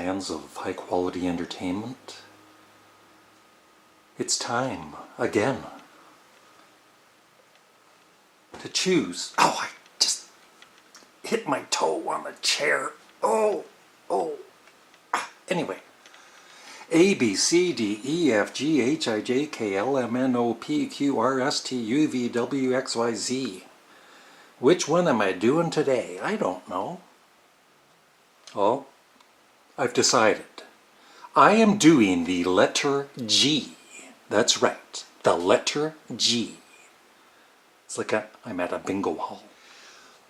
fans of high-quality entertainment. It's time, again, to choose. Oh, I just hit my toe on the chair. Anyway. A, B, C, D, E, F, G, H, I, J, K, L, M, N, O, P, Q, R, S, T, U, V, W, X, Y, Z. Which one am I doing today? I don't know. Oh, I've decided. I am doing the letter G. That's right, the letter G. It's like I'm at a bingo hall.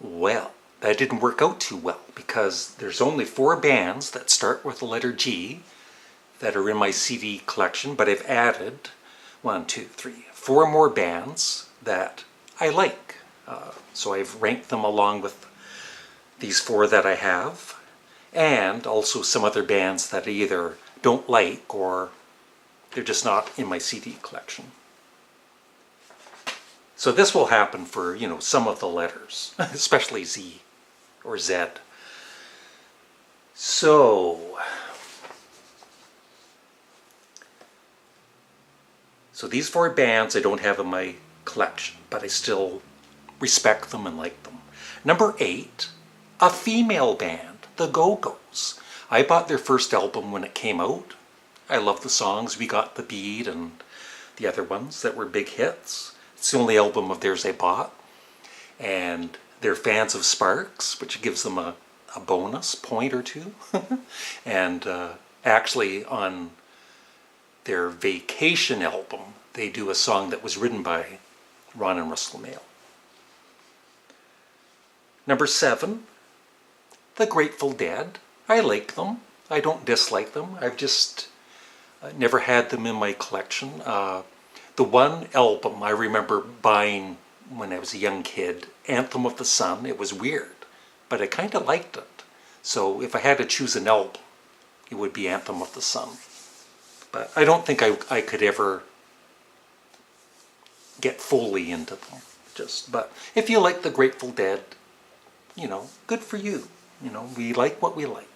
Well, that didn't work out too well because there's only 4 bands that start with the letter G that are in my CD collection, but I've added 4 more bands that I like. So I've ranked them along with these 4 that I have, and also some other bands that I either don't like or they're just not in my CD collection. So this will happen for, some of the letters, especially Z or Z. So these 4 bands I don't have in my collection, but I still respect them and like them. Number 8, a female band, the Go-Go's. I bought their first album when it came out. I love the songs, We Got the Beat and the other ones that were big hits. It's the only album of theirs I bought. And they're fans of Sparks, which gives them a bonus point or 2. And actually on their Vacation album, they do a song that was written by Ron and Russell Mael. Number 7, the Grateful Dead. I like them. I don't dislike them. I've just never had them in my collection. The one album I remember buying when I was a young kid, Anthem of the Sun, it was weird, but I kind of liked it. So if I had to choose an album, it would be Anthem of the Sun. But I don't think I could ever get fully into them. But if you like the Grateful Dead, good for you. We like what we like.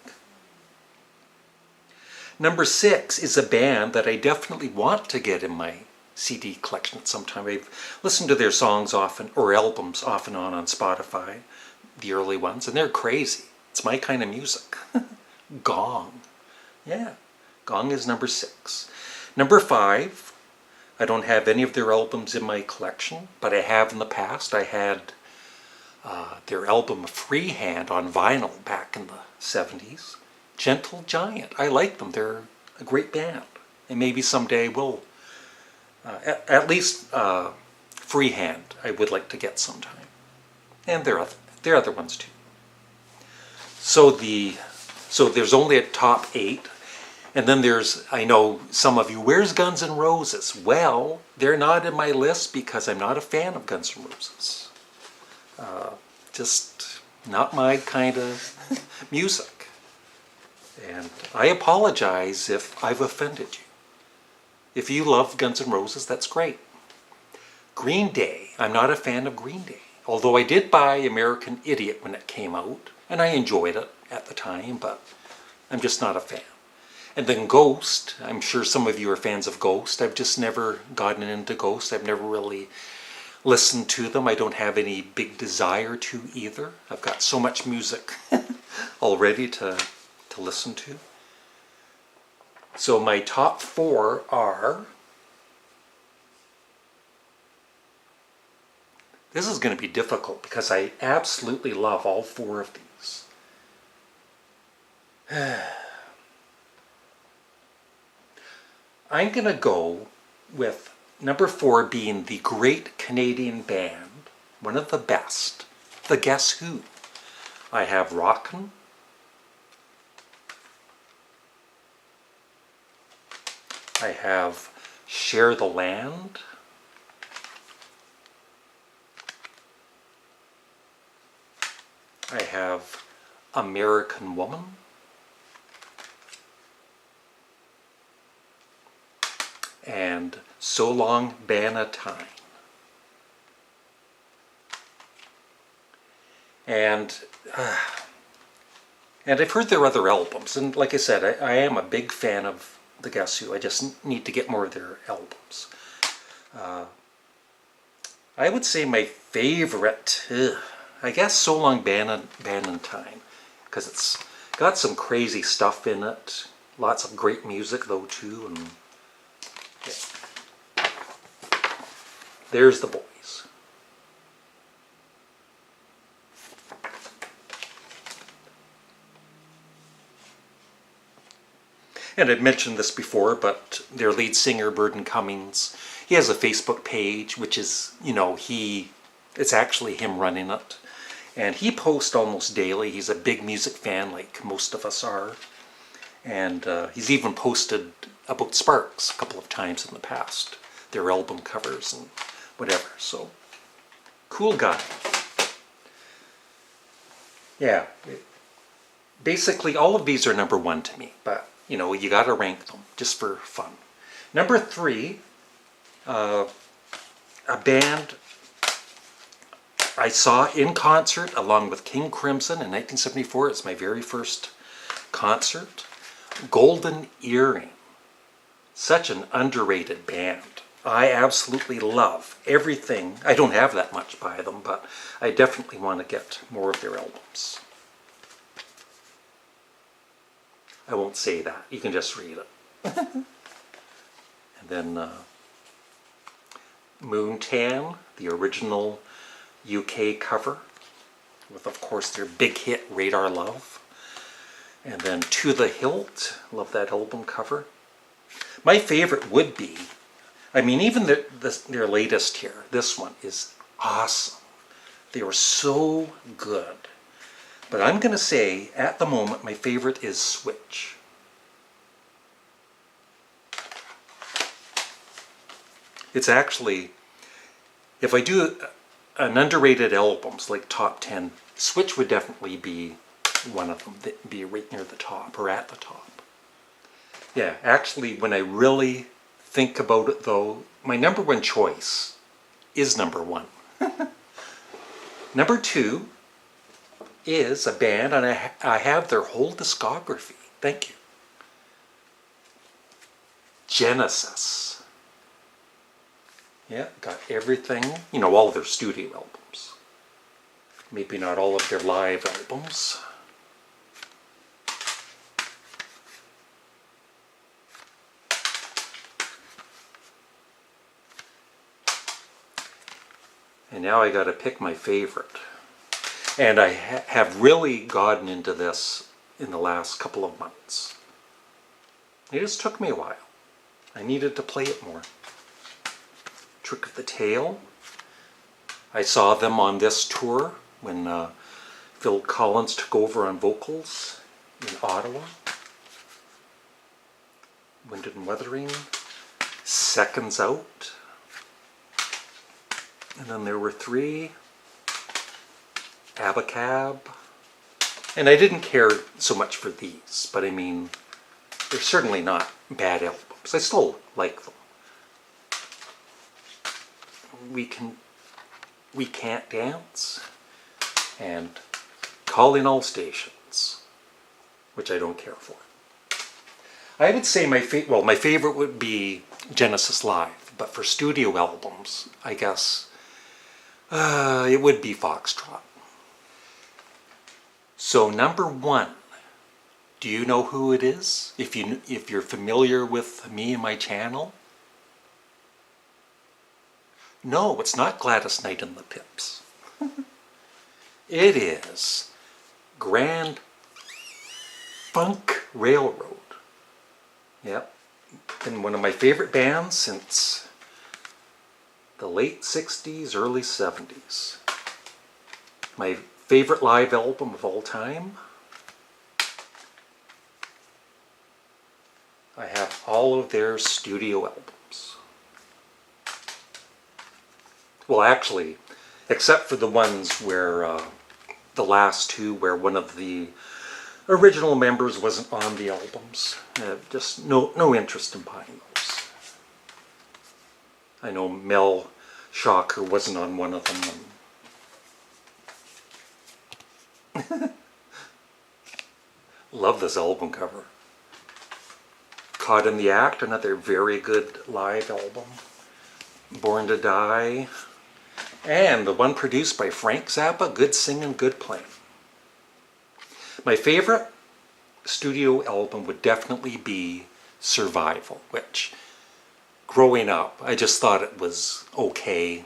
Number 6 is a band that I definitely want to get in my CD collection at some time. I've listened to their songs often, or albums off and on Spotify, the early ones, and they're crazy. It's my kind of music. Gong. Yeah, Gong is number 6. Number 5, I don't have any of their albums in my collection, but I have in the past. I had their album Freehand on vinyl back in the 70s. Gentle Giant. I like them. They're a great band. And maybe someday we'll, at least Freehand, I would like to get sometime. And there are other ones too. So there's only a top 8. And then I know some of you, where's Guns N' Roses? Well, they're not in my list because I'm not a fan of Guns N' Roses. Just not my kind of music. And I apologize if I've offended you. If you love Guns N' Roses, that's great. Green Day. I'm not a fan of Green Day. Although I did buy American Idiot when it came out, and I enjoyed it at the time, but I'm just not a fan. And then Ghost. I'm sure some of you are fans of Ghost. I've just never gotten into Ghost. I've never really listened to them. I don't have any big desire to either. I've got so much music already to listen to. So my top 4 are... This is going to be difficult because I absolutely love all 4 of these. I'm going to go with number 4 being the Great Canadian Band, one of the best, the Guess Who. I have Rockin', I have Share the Land, I have American Woman, and So Long Bannatyne. And And I've heard their other albums, and like I said, I am a big fan of the Guess Who. I just need to get more of their albums. I would say my favorite, I guess So Long Time, because it's got some crazy stuff in it. Lots of great music though too, and yeah. There's the Boys. And I've mentioned this before, but their lead singer, Burden Cummings, he has a Facebook page, which is, it's actually him running it. And he posts almost daily. He's a big music fan, like most of us are. And he's even posted about Sparks a couple of times in the past, their album covers and whatever. So, cool guy. Yeah, basically all of these are number one to me, but you got to rank them just for fun. Number 3, a band I saw in concert along with King Crimson in 1974. It's my very first concert. Golden Earring. Such an underrated band. I absolutely love everything. I don't have that much by them, but I definitely want to get more of their albums. I won't say that. You can just read it. And then Moontan, the original UK cover, with of course their big hit Radar Love. And then To the Hilt, love that album cover. My favorite would be, even their latest here, this one is awesome. They were so good. But I'm going to say, at the moment, my favorite is Switch. It's actually, if I do an underrated albums, like top 10, Switch would definitely be one of them, be right near the top, or at the top. Yeah, actually, when I really think about it, though, my number one choice is number 1. Number 2 is a band, and I have their whole discography. Thank you. Genesis. Yeah, got everything, all of their studio albums. Maybe not all of their live albums. And now I gotta pick my favorite. And I have really gotten into this in the last couple of months. It just took me a while. I needed to play it more. Trick of the Tail. I saw them on this tour when Phil Collins took over on vocals in Ottawa. Wind and Wuthering. Seconds Out. And then there were 3. Abacab. And I didn't care so much for these, but they're certainly not bad albums. I still like them. We Can't Dance and Calling All Stations, which I don't care for. I would say my favorite would be Genesis Live, but for studio albums, I guess it would be Foxtrot. So number 1, do you know who it is? If you're familiar with me and my channel? No, it's not Gladys Knight and the Pips. It is Grand Funk Railroad. Yep, been one of my favorite bands since the late 60s, early 70s. My favorite live album of all time. I have all of their studio albums. Well, actually, except for the ones where, the last 2 where one of the original members wasn't on the albums. Just no interest in buying those. I know Mel Shocker wasn't on one of them. Love this album cover. Caught in the Act, another very good live album. Born to Die. And the one produced by Frank Zappa, good singing, good playing. My favorite studio album would definitely be Survival, which growing up, I just thought it was okay.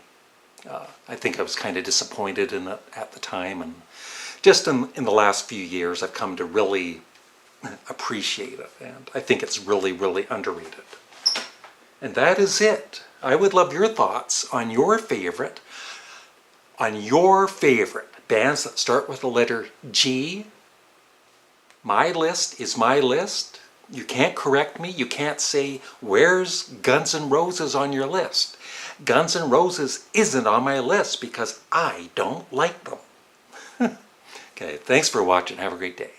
I think I was kind of disappointed in it at the time, and just in the last few years I've come to really appreciate it, and I think it's really, really underrated. And that is it. I would love your thoughts on your favorite bands that start with the letter G. My list is my list. You can't correct me. You can't say, where's Guns N' Roses on your list? Guns N' Roses isn't on my list because I don't like them. Okay, thanks for watching. Have a great day.